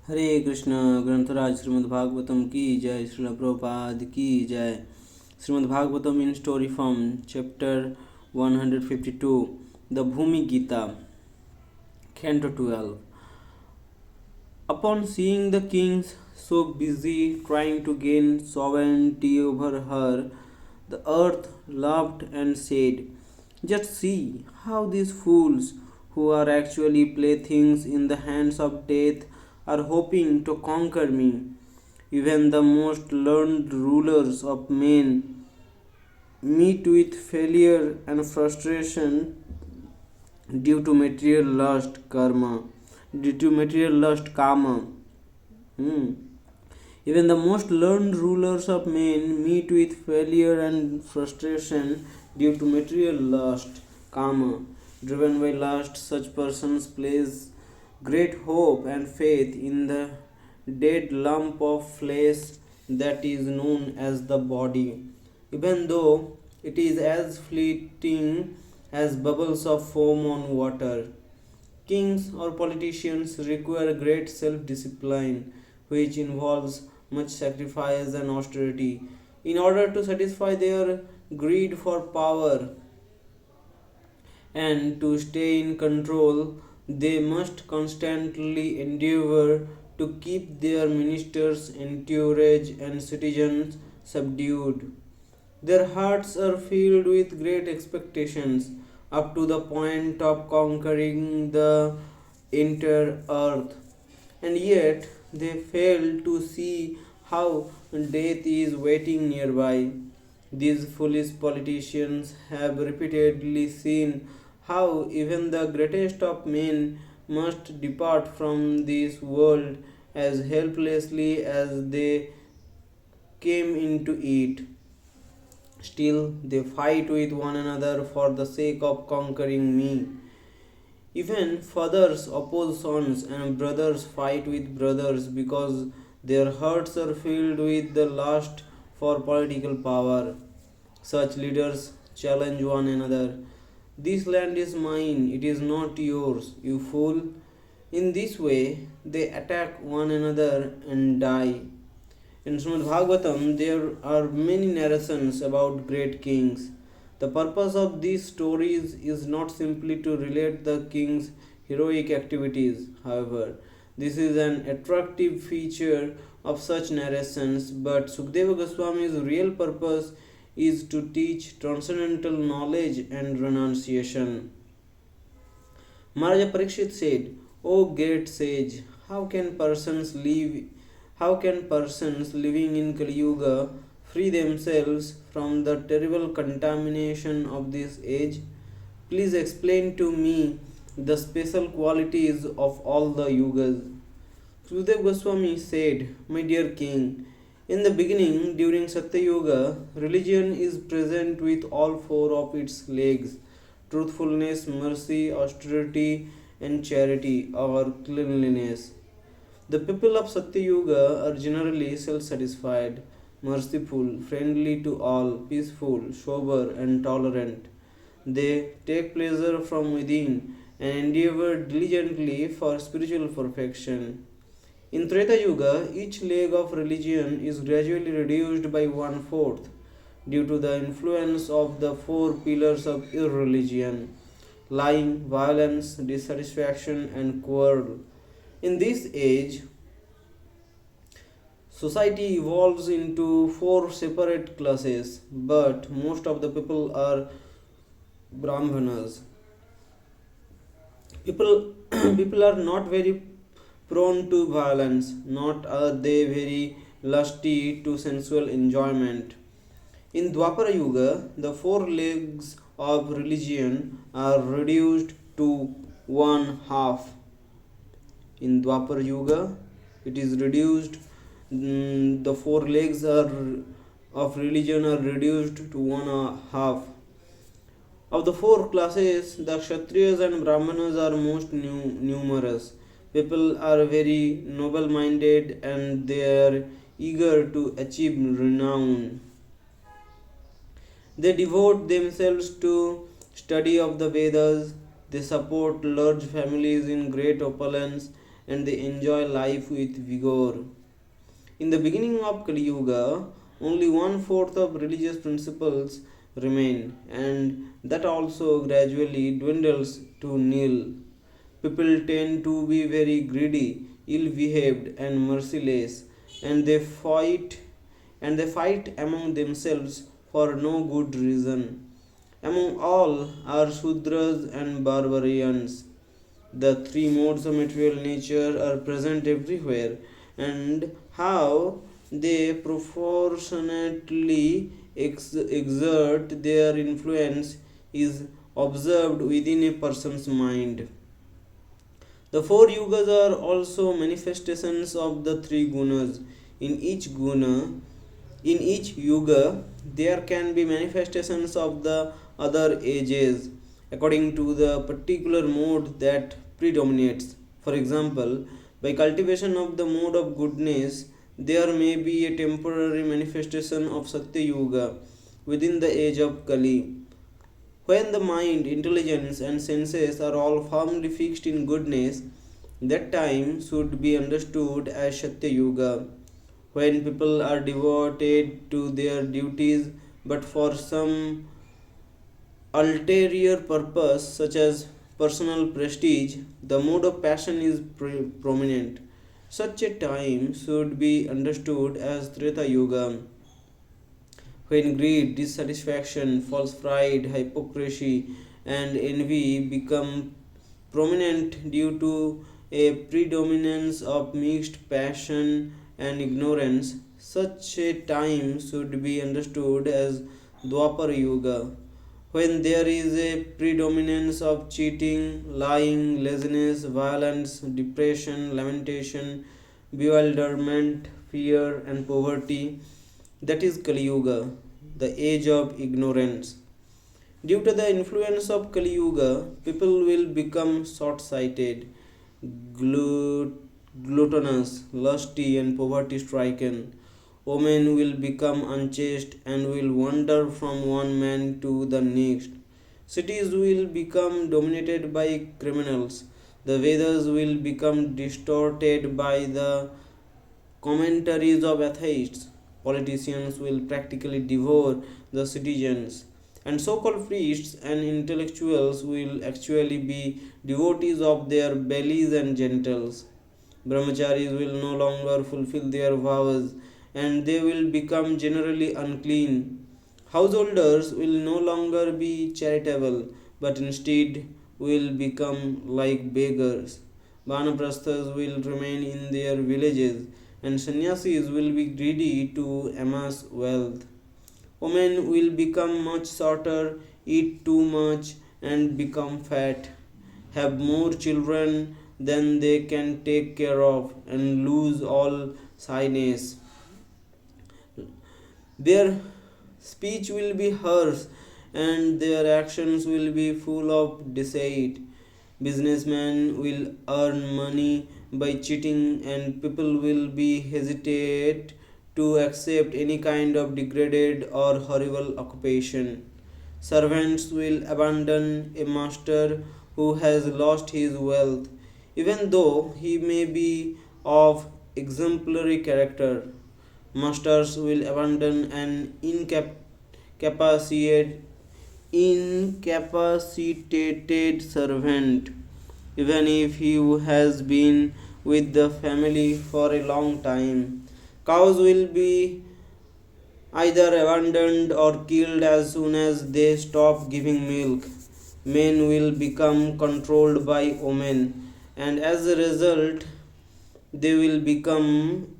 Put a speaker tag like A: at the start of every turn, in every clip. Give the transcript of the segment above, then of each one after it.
A: हरे कृष्ण। ग्रंथराज श्रीमद्भागवतम की जय। श्रील प्रभुपाद की जय। Shrimad Bhagavatam in story form, chapter 152, the Bhūmi-gītā, Canto 12. Upon seeing the kings so busy trying to gain sovereignty over her, the earth laughed and said, "Just see how these fools, who are actually playthings in the hands of death, are hoping to conquer me. Even the most learned rulers of men meet with failure and frustration due to material lust karma due to material lust karma. Hmm. Even the most learned rulers of men meet with failure and frustration due to material lust karma. Driven by lust, such persons place great hope and faith in the dead lump of flesh that is known as the body, even though it is as fleeting as bubbles of foam on water. Kings or politicians require great self discipline, which involves much sacrifice and austerity. In order to satisfy their greed for power and to stay in control, they must constantly endeavor to keep their ministers, entourage, and citizens subdued. Their hearts are filled with great expectations up to the point of conquering the entire earth, and yet they fail to see how death is waiting nearby. These foolish politicians have repeatedly seen how even the greatest of men must depart from this world as helplessly as they came into it. Still, they fight with one another for the sake of conquering me. Even fathers oppose sons, and brothers fight with brothers because their hearts are filled with the lust for political power. Such leaders challenge one another. "This land is mine, it is not yours, you fool." In this way, they attack one another and die. In Śrīmad-Bhāgavatam, there are many narrations about great kings. The purpose of these stories is not simply to relate the king's heroic activities, however. This is an attractive feature of such narrations, but Sukadeva Goswami's real purpose is to teach transcendental knowledge and renunciation. Maharaja Parikshit said, "O great sage, how can persons living in Kali Yuga free themselves from the terrible contamination of this age? Please explain to me the special qualities of all the yugas." Sukadeva Goswami said, "My dear king, in the beginning, during Satya Yuga, religion is present with all four of its legs: truthfulness, mercy, austerity, and charity or cleanliness. The people of Satya Yuga are generally self satisfied, merciful, friendly to all, peaceful, sober, and tolerant. They take pleasure from within and endeavor diligently for spiritual perfection. In Treta Yuga, each leg of religion is gradually reduced by one fourth due to the influence of the four pillars of irreligion: lying, violence, dissatisfaction, and quarrel. In this age, society evolves into four separate classes, but most of the people are Brahmanas. People, people are not very prone to violence, not are they very lusty to sensual enjoyment. In Dwapara Yuga, the four legs of religion are reduced to one half. In Dwapar Yuga, it is reduced, the four legs are of religion are reduced to one half. Of the four classes, the Kshatriyas and Brahmanas are most numerous. People are very noble minded and they are eager to achieve renown. They devote themselves to study of the Vedas. They support large families in great opulence and they enjoy life with vigor. In the beginning of Kali Yuga, only one fourth of religious principles remain, and that also gradually dwindles to nil. People tend to be very greedy, ill behaved, and merciless, and they fight among themselves for no good reason. Among all are Shudras and barbarians. The three modes of material nature are present everywhere, and how they proportionately exert their influence is observed within a person's mind. The four yugas are also manifestations of the three gunas. In each guna, in each yuga, there can be manifestations of the other ages according to the particular mode that predominates. For example, by cultivation of the mode of goodness, there may be a temporary manifestation of Satya Yuga within the age of Kali. When the mind, intelligence, and senses are all firmly fixed in goodness, that time should be understood as Satya Yuga. When people are devoted to their duties but for some ulterior purpose such as personal prestige, the mode of passion is prominent. Such a time should be understood as Treta Yuga, when greed, dissatisfaction, false pride, hypocrisy, and envy become prominent due to a predominance of mixed passion and ignorance. Such a time should be understood as Dwapar Yuga, when there is a predominance of cheating, lying, laziness, violence, depression, lamentation, bewilderment, fear, and poverty. That is Kali Yuga, the age of ignorance. Due to the influence of Kali Yuga, people will become short sighted, gluttonous, lusty, and poverty stricken. Women will become unchaste and will wander from one man to the next. Cities will become dominated by criminals. The Vedas will become distorted by the commentaries of atheists. Politicians will practically devour the citizens. And so called priests and intellectuals will actually be devotees of their bellies and genitals. Brahmacharis will no longer fulfill their vows and they will become generally unclean. Householders will no longer be charitable but instead will become like beggars. Vanaprasthas will remain in their villages and sannyasis will be greedy to amass wealth. Women will become much shorter, eat too much, and become fat, have more children than they can take care of, and lose all shyness. Their speech will be harsh, and their actions will be full of deceit. Businessmen will earn money by cheating, and people will be hesitate to accept any kind of degraded or horrible occupation. Servants will abandon a master who has lost his wealth, even though he may be of exemplary character. Masters will abandon an incapacitated servant, even if he has been with the family for a long time. Cows will be either abandoned or killed as soon as they stop giving milk. Men will become controlled by women, and as a result, they will become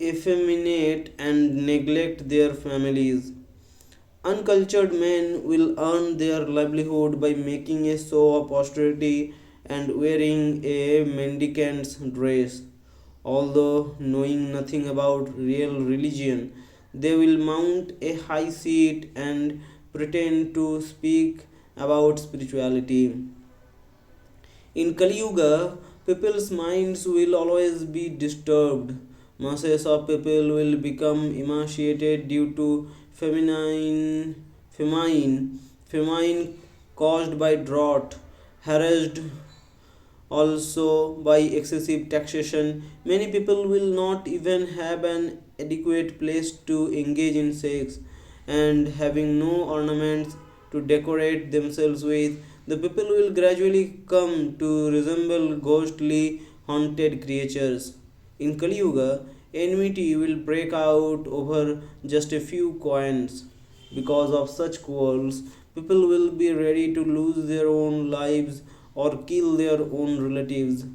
A: effeminate and neglect their families. Uncultured men will earn their livelihood by making a show of austerity and wearing a mendicant's dress. Although knowing nothing about real religion, they will mount a high seat and pretend to speak about spirituality. In Kali Yuga, people's minds will always be disturbed. Masses of people will become emaciated due to famine caused by drought, harassed Also, by excessive taxation, many people will not even have an adequate place to engage in sex, and having no ornaments to decorate themselves with, the people will gradually come to resemble ghostly, haunted creatures. In Kali Yuga, enmity will break out over just a few coins. Because of such quarrels, people will be ready to lose their own lives or kill their own relatives.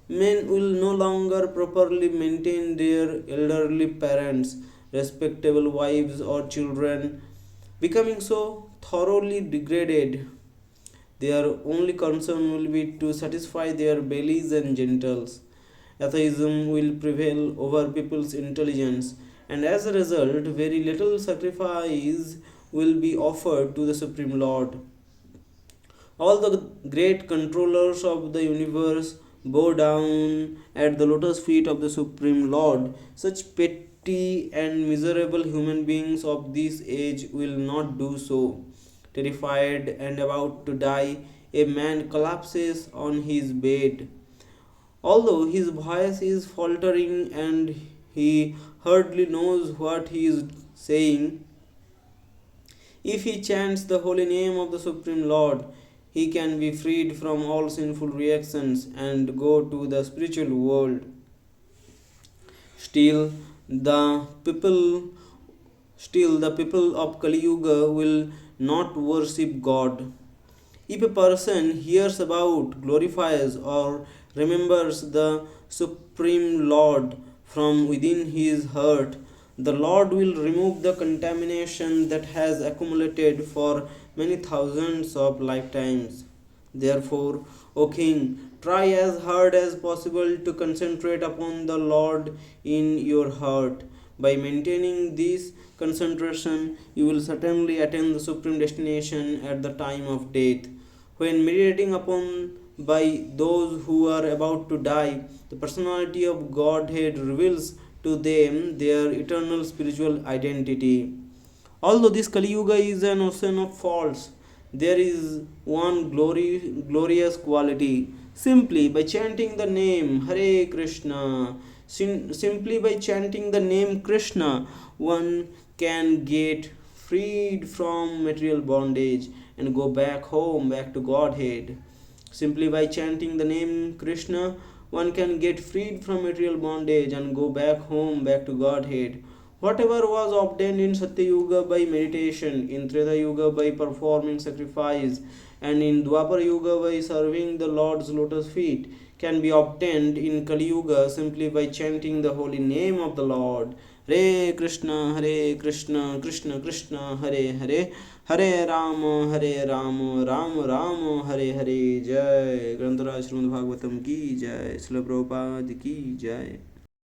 A: Men will no longer properly maintain their elderly parents, respectable wives, or children, becoming so thoroughly degraded. Their only concern will be to satisfy their bellies and genitals. Atheism will prevail over people's intelligence, and as a result, very little sacrifice will be offered to the Supreme Lord. All the great controllers of the universe bow down at the lotus feet of the Supreme Lord. Such petty and miserable human beings of this age will not do so. Terrified and about to die, a man collapses on his bed. Although his voice is faltering and he hardly knows what he is saying, if he chants the holy name of the Supreme Lord, he can be freed from all sinful reactions and go to the spiritual world. Still, the people still the people of Kali Yuga will not worship God. If a person hears about, glorifies, or remembers the Supreme Lord from within his heart, the Lord will remove the contamination that has accumulated for many thousands of lifetimes. Therefore, O King, try as hard as possible to concentrate upon the Lord in your heart. By maintaining this concentration, you will certainly attain the supreme destination at the time of death. When meditating upon by those who are about to die, the personality of Godhead reveals to them their eternal spiritual identity. Although this Kali Yuga is an ocean of faults, there is one glorious quality. Simply by chanting the name Hare Krishna, simply by chanting the name Krishna, one can get freed from material bondage and go back home, back to Godhead. Simply by chanting the name Krishna, one can get freed from material bondage and go back home, back to Godhead. Whatever was obtained in Satya Yuga by meditation, in Treta Yuga by performing sacrifice, and in Dwapar Yuga by serving the Lord's lotus feet, can be obtained in Kali Yuga simply by chanting the holy name of the Lord. Hare Krishna, Krishna Krishna, Hare Hare, Hare Rama, Rama Rama, Hare Hare. Jai Grantharaj Śrīmad-Bhāgavatam ki jai, Śrīla Prabhupada ki jai.